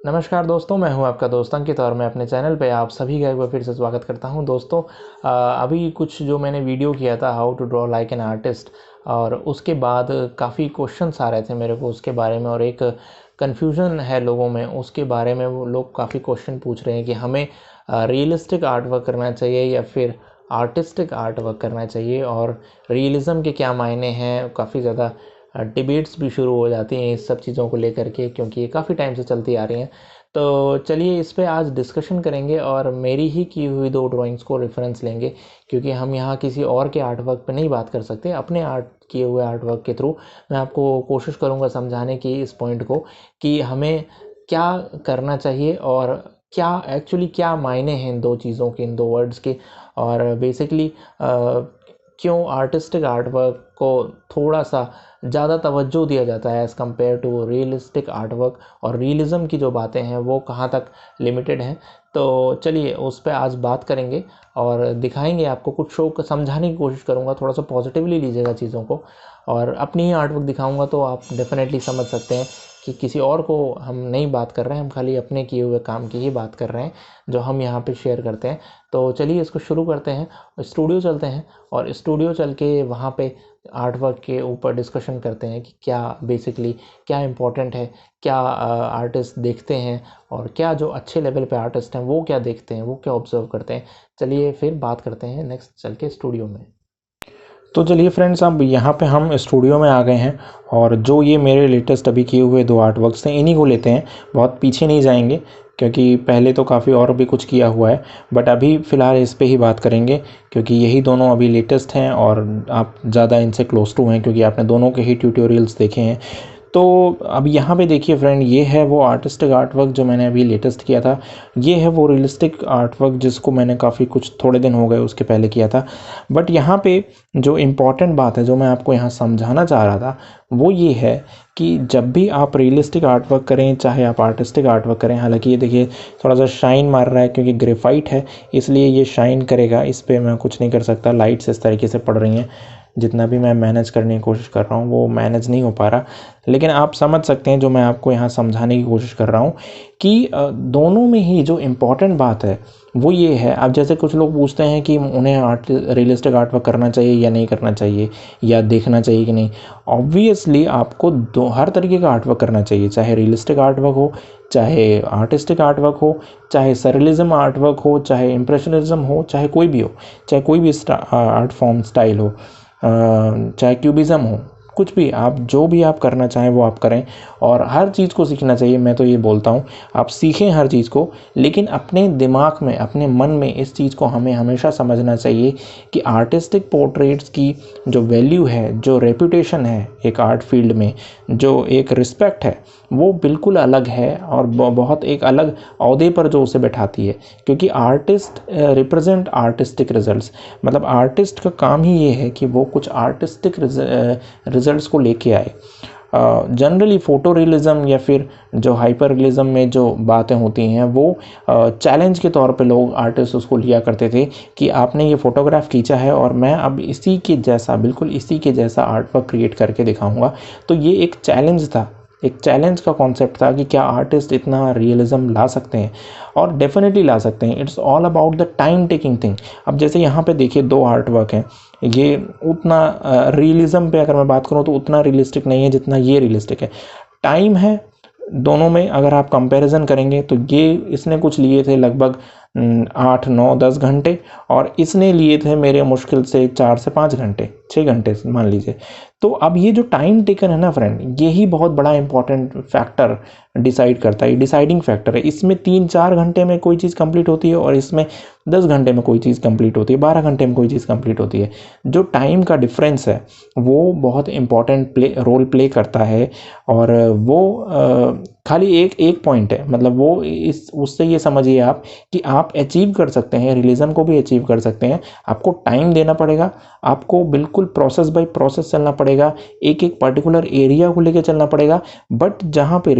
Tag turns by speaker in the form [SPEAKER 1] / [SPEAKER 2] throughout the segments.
[SPEAKER 1] नमस्कार दोस्तों, मैं हूं आपका दोस्त अंकित और मैं अपने चैनल पे आप सभी का एक बार फिर से स्वागत करता हूं। दोस्तों अभी कुछ जो मैंने वीडियो किया था how to draw like an artist, और उसके बाद काफ़ी क्वेश्चंस आ रहे थे मेरे को उसके बारे में, और एक कन्फ्यूज़न है लोगों में उसके बारे में। वो लोग काफ़ी क्वेश्चन पूछ रहे हैं कि हमें रियलिस्टिक आर्ट वर्क करना चाहिए या फिर आर्टिस्टिक आर्ट वर्क करना चाहिए, और रियलिज़म के क्या मायने हैं। काफ़ी ज़्यादा डिबेट्स भी शुरू हो जाती हैं इस सब चीज़ों को लेकर के, क्योंकि ये काफ़ी टाइम से चलती आ रही हैं। तो चलिए इस पे आज डिस्कशन करेंगे और मेरी ही की हुई 2 ड्राइंग्स को रेफरेंस लेंगे, क्योंकि हम यहाँ किसी और के आर्ट वर्क पे नहीं बात कर सकते। अपने किए हुए आर्ट वर्क के थ्रू मैं आपको कोशिश करूँगा समझाने की इस पॉइंट को कि हमें क्या करना चाहिए और क्या मायने हैं इन 2 चीज़ों के, इन 2 वर्ड्स के, और बेसिकली क्यों आर्टिस्टिक आर्ट वर्क को थोड़ा सा ज़्यादा तवज्जो दिया जाता है as compared to realistic art work, और रियलिज़म की जो बातें हैं वो कहाँ तक लिमिटेड हैं। तो चलिए उस पे आज बात करेंगे और दिखाएंगे आपको, कुछ शो को समझाने की कोशिश करूँगा। थोड़ा सा पॉजिटिवली लीजिएगा चीज़ों को, और अपनी ही आर्ट वर्क दिखाऊँगा तो आप डेफिनेटली समझ सकते हैं कि किसी और को हम नहीं बात कर रहे हैं, हम खाली अपने किए हुए काम की ही बात कर रहे हैं जो हम यहाँ पे शेयर करते हैं। तो चलिए इसको शुरू करते हैं, स्टूडियो चलते हैं और स्टूडियो चल के वहाँ पे आर्ट वर्क के ऊपर डिस्कशन करते हैं कि क्या बेसिकली क्या इम्पोर्टेंट है, क्या आर्टिस्ट देखते हैं, और क्या जो अच्छे लेवल पे आर्टिस्ट हैं वो क्या देखते हैं, वो क्या ऑब्जर्व करते हैं। चलिए फिर बात करते हैं नेक्स्ट चल के स्टूडियो में। तो चलिए फ्रेंड्स, अब यहाँ पे हम स्टूडियो में आ गए हैं, और जो ये मेरे लेटेस्ट अभी किए हुए 2 आर्ट वर्क्स थे इन्हीं को लेते हैं। बहुत पीछे नहीं जाएंगे क्योंकि पहले तो काफ़ी और भी कुछ किया हुआ है, बट अभी फ़िलहाल इस पे ही बात करेंगे क्योंकि यही दोनों अभी लेटेस्ट हैं और आप ज़्यादा इनसे क्लोज टू हैं क्योंकि आपने दोनों के ही ट्यूटोरियल्स देखे हैं। तो अब यहाँ पे देखिए फ्रेंड, ये है वो आर्टिस्टिक आर्ट वर्क जो मैंने अभी लेटेस्ट किया था। ये है वो रियलिस्टिक आर्ट वर्क जिसको मैंने काफ़ी कुछ थोड़े दिन हो गए उसके पहले किया था। बट यहाँ पे जो इम्पॉर्टेंट बात है जो मैं आपको यहाँ समझाना चाह रहा था वो ये है कि जब भी आप रियलिस्टिक आर्ट वर्क करें चाहे आप आर्टिस्टिक आर्ट वर्क करें, हालांकि ये देखिए थोड़ा सा शाइन मार रहा है क्योंकि ग्रेफाइट है इसलिए ये शाइन करेगा, इस पर मैं कुछ नहीं कर सकता। लाइट्स इस तरीके से पड़ रही हैं, जितना भी मैं मैनेज करने की कोशिश कर रहा हूँ वो मैनेज नहीं हो पा रहा, लेकिन आप समझ सकते हैं जो मैं आपको यहाँ समझाने की कोशिश कर रहा हूँ कि दोनों में ही जो इम्पॉर्टेंट बात है वो ये है। अब जैसे कुछ लोग पूछते हैं कि उन्हें रियलिस्टिक आर्ट वर्क करना चाहिए या नहीं करना चाहिए, या देखना चाहिए कि नहीं। ऑब्वियसली आपको हर तरीके का आर्ट वर्क करना चाहिए, चाहे रियलिस्टिक आर्ट वर्क हो, चाहे आर्टिस्टिक आर्ट वर्क हो, चाहे सररिज्म आर्ट वर्क हो, चाहे इम्प्रेशनिज्म हो, चाहे कोई भी हो, चाहे कोई भी आर्ट फॉर्म स्टाइल हो, चाहे क्यूबिज्म हो, कुछ भी आप जो भी आप करना चाहें वो आप करें। और हर चीज़ को सीखना चाहिए, मैं तो ये बोलता हूँ आप सीखें हर चीज़ को, लेकिन अपने दिमाग में अपने मन में इस चीज़ को हमें हमेशा समझना चाहिए कि आर्टिस्टिक पोर्ट्रेट्स की जो वैल्यू है, जो रेपुटेशन है एक आर्ट फील्ड में, जो एक रिस्पेक्ट है, वो बिल्कुल अलग है और बहुत एक अलग ओहदे पर जो उसे बैठाती है। क्योंकि आर्टिस्ट रिप्रेजेंट आर्टिस्टिक रिजल्ट्स, मतलब आर्टिस्ट का काम ही ये है कि वो कुछ आर्टिस्टिक रिजल्ट्स को लेके आए। जनरली फोटो रियलिज्म या फिर जो हाइपर रियलिज्म में जो बातें होती हैं वो चैलेंज के तौर पे लोग आर्टिस्ट उसको लिया करते थे कि आपने ये फ़ोटोग्राफ खींचा है और मैं अब इसी के जैसा, बिल्कुल इसी के जैसा आर्ट वर्क क्रिएट करके दिखाऊंगा। तो ये एक चैलेंज था, एक चैलेंज का कॉन्सेप्ट था कि क्या आर्टिस्ट इतना रियलिज्म ला सकते हैं, और डेफिनेटली ला सकते हैं। It's all about the time taking thing. अब जैसे यहाँ पे देखिए 2 आर्ट वर्क हैं, ये उतना रियलिज्म पे अगर मैं बात करूँ तो उतना रियलिस्टिक नहीं है जितना ये रियलिस्टिक है। टाइम है दोनों में, अगर आप कंपैरिजन करेंगे तो ये इसने कुछ लिए थे लगभग 8, 9, 10 घंटे, और इसने लिए थे मेरे मुश्किल से 4 से 5 घंटे, 6 घंटे मान लीजिए। तो अब ये जो टाइम टेकन है ना फ्रेंड, यही बहुत बड़ा इंपॉर्टेंट फैक्टर डिसाइड करता है, डिसाइडिंग फैक्टर है। इसमें 3-4 घंटे में कोई चीज़ कंप्लीट होती है और इसमें 10 घंटे में कोई चीज़ कंप्लीट होती है, 12 घंटे में कोई चीज़ कंप्लीट होती है। जो टाइम का डिफरेंस है वो बहुत इंपॉर्टेंट रोल प्ले करता है, और वो खाली एक पॉइंट है, मतलब वो उससे ये समझिए आप कि आप अचीव कर सकते हैं, रियलिज्म को भी अचीव कर सकते हैं। आपको टाइम देना पड़ेगा, आपको बिल्कुल प्रोसेस बाय प्रोसेस चलना पड़ेगा, एक एक पर्टिकुलर एरिया को लेकर चलना पड़ेगा। बट जहाँ पे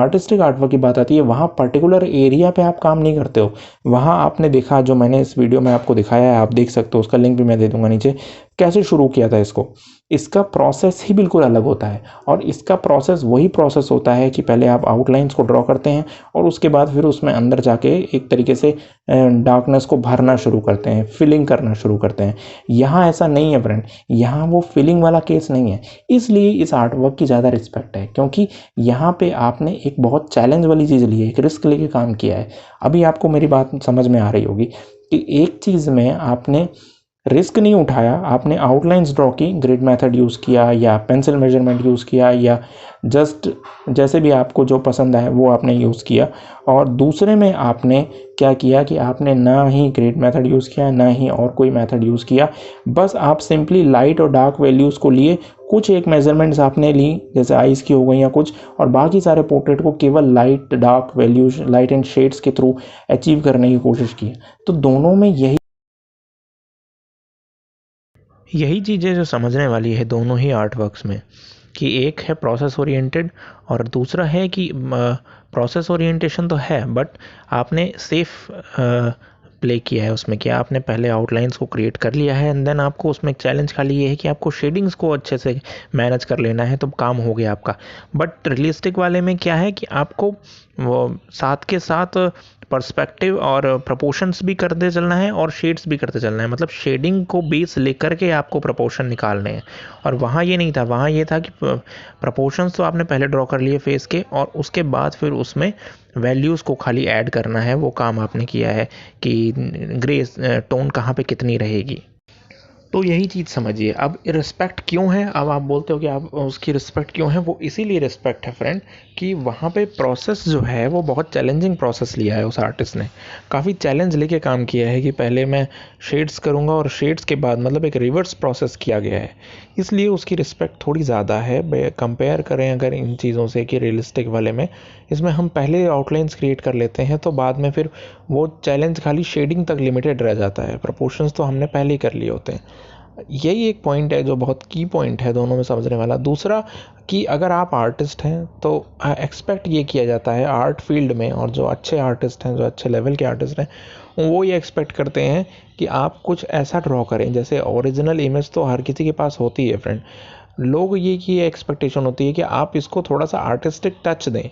[SPEAKER 1] आर्टिस्टिक आर्टवर्क की बात आती है वहाँ पर्टिकुलर एरिया पे आप काम नहीं करते हो। वहाँ आपने देखा, जो मैंने इस वीडियो में आपको दिखाया है, आप देख सकते हो, उसका लिंक भी मैं दे दूंगा नीचे, कैसे शुरू किया था इसको। इसका प्रोसेस ही बिल्कुल अलग होता है। और इसका प्रोसेस वही प्रोसेस होता है कि पहले आप आउटलाइंस को ड्रॉ करते हैं और उसके बाद फिर उसमें अंदर जाके एक तरीके से डार्कनेस को भरना शुरू करते हैं, फिलिंग करना शुरू करते हैं। यहाँ ऐसा नहीं है फ्रेंड, यहाँ वो फिलिंग वाला केस नहीं है। इसलिए इस आर्ट वर्क की ज़्यादा रिस्पेक्ट है, क्योंकि यहाँ पे आपने एक बहुत चैलेंज वाली चीज़ ली है, एक रिस्क लेके काम किया है। अभी आपको मेरी बात समझ में आ रही होगी कि एक चीज़ में आपने रिस्क नहीं उठाया, आपने आउटलाइंस ड्रॉ की, ग्रिड मेथड यूज़ किया या पेंसिल मेजरमेंट यूज़ किया या जस्ट जैसे भी आपको जो पसंद आए वो आपने यूज़ किया। और दूसरे में आपने क्या किया कि आपने ना ही ग्रिड मेथड यूज़ किया, ना ही और कोई मेथड यूज़ किया। बस आप सिंपली लाइट और डार्क वैल्यूज़ को लिए, कुछ एक मेजरमेंट्स आपने ली जैसे आइज़ की हो गई या कुछ, और बाकी सारे पोर्ट्रेट को केवल light dark values, light and shades के थ्रू अचीव करने की कोशिश की। तो दोनों में यही चीज़ें जो समझने वाली है दोनों ही आर्ट वर्क्स में, कि एक है प्रोसेस ओरिएंटेड और दूसरा है कि प्रोसेस ओरिएंटेशन तो है बट आपने सेफ प्ले किया है उसमें, कि आपने पहले आउटलाइंस को क्रिएट कर लिया है एंड देन आपको उसमें एक चैलेंज खाली ये है कि आपको शेडिंग्स को अच्छे से मैनेज कर लेना है, तो काम हो गया आपका। बट रियलिस्टिक वाले में क्या है कि आपको वो साथ के साथ पर्सपेक्टिव और प्रपोर्शंस भी करते चलना है और शेड्स भी करते चलना है, मतलब शेडिंग को बेस लेकर के आपको प्रपोर्शन निकालने हैं। और वहाँ ये नहीं था, वहाँ ये था कि प्रपोर्शंस तो आपने पहले ड्रॉ कर लिए फेस के और उसके बाद फिर उसमें वैल्यूज़ को खाली ऐड करना है, वो काम आपने किया है कि ग्रे टोन कहाँ पे कितनी रहेगी। तो यही चीज़ समझिए। अब रिस्पेक्ट क्यों है, अब आप बोलते हो कि आप उसकी रिस्पेक्ट क्यों है, वो इसीलिए रिस्पेक्ट है फ्रेंड कि वहाँ पे प्रोसेस जो है वो बहुत चैलेंजिंग प्रोसेस लिया है उस आर्टिस्ट ने, काफ़ी चैलेंज लेके काम किया है कि पहले मैं शेड्स करूँगा और शेड्स के बाद मतलब एक रिवर्स प्रोसेस किया गया है, इसलिए उसकी रिस्पेक्ट थोड़ी ज़्यादा है। कंपेयर करें अगर इन चीज़ों से कि रियलिस्टिक वाले में, इसमें हम पहले आउटलाइंस क्रिएट कर लेते हैं तो बाद में फिर वो चैलेंज खाली शेडिंग तक लिमिटेड रह जाता है, प्रोपोर्शंस तो हमने पहले ही कर लिए होते हैं। यही एक पॉइंट है जो बहुत की पॉइंट है दोनों में समझने वाला। दूसरा कि अगर आप आर्टिस्ट हैं तो एक्सपेक्ट ये किया जाता है आर्ट फील्ड में, और जो अच्छे आर्टिस्ट हैं, जो अच्छे लेवल के आर्टिस्ट हैं, वो ये एक्सपेक्ट करते हैं कि आप कुछ ऐसा ड्रॉ करें जैसे ओरिजिनल इमेज तो हर किसी के पास होती है फ्रेंड, लोग ये की एक्सपेक्टेशन होती है कि आप इसको थोड़ा सा आर्टिस्टिक टच दें,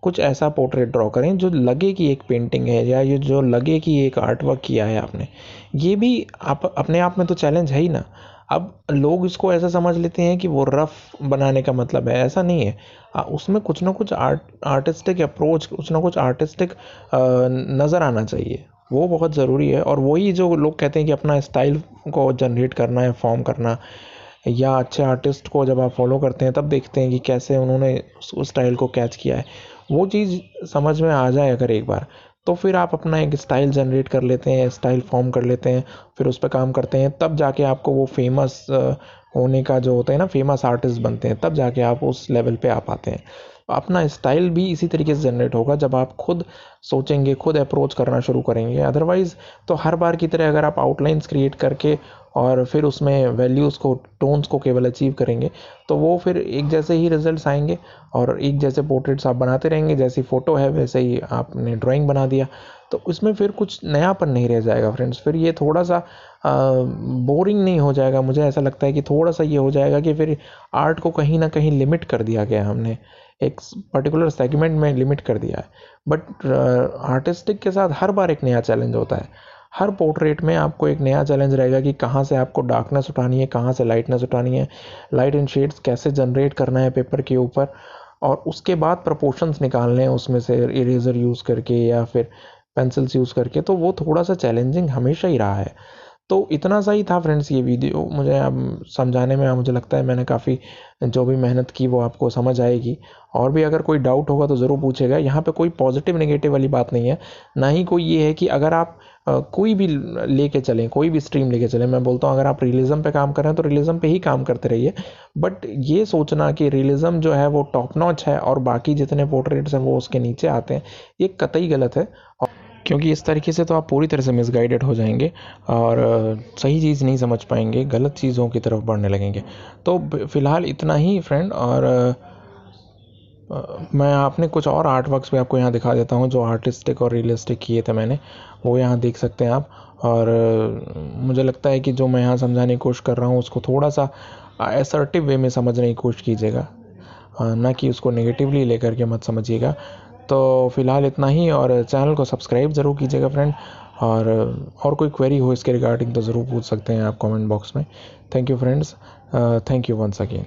[SPEAKER 1] कुछ ऐसा पोर्ट्रेट ड्रॉ करें जो लगे कि एक पेंटिंग है या ये जो लगे कि एक आर्ट वर्क किया है आपने। ये भी आप अपने आप में तो चैलेंज है ही ना। अब लोग इसको ऐसा समझ लेते हैं कि वो रफ बनाने का मतलब है, ऐसा नहीं है। उसमें कुछ ना कुछ आर्टिस्टिक अप्रोच, कुछ ना कुछ आर्टिस्टिक नज़र आना चाहिए, वो बहुत ज़रूरी है। और वही जो लोग कहते हैं कि अपना स्टाइल को जनरेट करना है, फॉर्म करना, या अच्छे आर्टिस्ट को जब आप फॉलो करते हैं तब देखते हैं कि कैसे उन्होंने उस स्टाइल को कैच किया है, वो चीज़ समझ में आ जाए अगर एक बार, तो फिर आप अपना एक स्टाइल जनरेट कर लेते हैं, स्टाइल फॉर्म कर लेते हैं, फिर उस पर काम करते हैं, तब जाके आपको वो फेमस होने का जो होता है ना, फेमस आर्टिस्ट बनते हैं, तब जाके आप उस लेवल पे आ पाते हैं। अपना स्टाइल भी इसी तरीके से जनरेट होगा जब आप खुद सोचेंगे, खुद अप्रोच करना शुरू करेंगे। अदरवाइज़ तो हर बार की तरह अगर आप आउटलाइंस क्रिएट करके और फिर उसमें वैल्यूज़ को, टोन्स को केवल अचीव करेंगे तो वो फिर एक जैसे ही रिजल्ट्स आएंगे और एक जैसे पोर्ट्रेट्स आप बनाते रहेंगे, जैसी फ़ोटो है वैसे ही आपने ड्राइंग बना दिया, तो उसमें फिर कुछ नयापन नहीं रह जाएगा फ्रेंड्स। फिर ये थोड़ा सा बोरिंग नहीं हो जाएगा, मुझे ऐसा लगता है कि थोड़ा सा ये हो जाएगा कि फिर आर्ट को कहीं ना कहीं लिमिट कर दिया गया, हमने एक पर्टिकुलर सेगमेंट में लिमिट कर दिया है। बट आर्टिस्टिक के साथ हर बार एक नया चैलेंज होता है, हर पोर्ट्रेट में आपको एक नया चैलेंज रहेगा कि कहाँ से आपको डार्कनेस उठानी है, कहाँ से लाइटनेस उठानी है, लाइट एंड शेड्स कैसे जनरेट करना है पेपर के ऊपर, और उसके बाद प्रपोर्शंस निकालने हैं उसमें से इरेजर यूज़ करके या फिर पेंसिल्स यूज़ करके, तो वो थोड़ा सा चैलेंजिंग हमेशा ही रहा है। तो इतना सा ही था फ्रेंड्स ये वीडियो, मुझे अब समझाने में मुझे लगता है मैंने काफ़ी जो भी मेहनत की वो आपको समझ आएगी। और भी अगर कोई डाउट होगा तो ज़रूर पूछेगा, यहाँ पे कोई पॉजिटिव नेगेटिव वाली बात नहीं है, ना ही कोई ये है कि अगर आप कोई भी लेके चलें, कोई भी स्ट्रीम लेके चलें, मैं बोलता हूँ अगर आप रियलिज्म पे काम कर रहे हैं तो रियलिज्म पे ही काम करते रहिए, बट ये सोचना कि रियलिज्म जो है वो टॉप नॉच है और बाकी जितने पोर्ट्रेट्स हैं वो उसके नीचे आते हैं, ये कतई गलत है। क्योंकि इस तरीके से तो आप पूरी तरह से मिसगाइडेड हो जाएंगे और सही चीज़ नहीं समझ पाएंगे, गलत चीज़ों की तरफ बढ़ने लगेंगे। तो फ़िलहाल इतना ही फ्रेंड, और मैं आपने कुछ और आर्ट वर्क्स भी आपको यहाँ दिखा देता हूँ जो आर्टिस्टिक और रियलिस्टिक किए थे मैंने, वो यहाँ देख सकते हैं आप। और मुझे लगता है कि जो मैं यहाँ समझाने की कोशिश कर रहा हूँ उसको थोड़ा सा असर्टिव वे में समझने की कोशिश कीजिएगा, ना कि उसको नेगेटिवली लेकर के मत समझिएगा। तो फ़िलहाल इतना ही, और चैनल को सब्सक्राइब ज़रूर कीजिएगा फ्रेंड। और कोई क्वेरी हो इसके रिगार्डिंग तो ज़रूर पूछ सकते हैं आप कमेंट बॉक्स में। Thank you friends, thank you once again.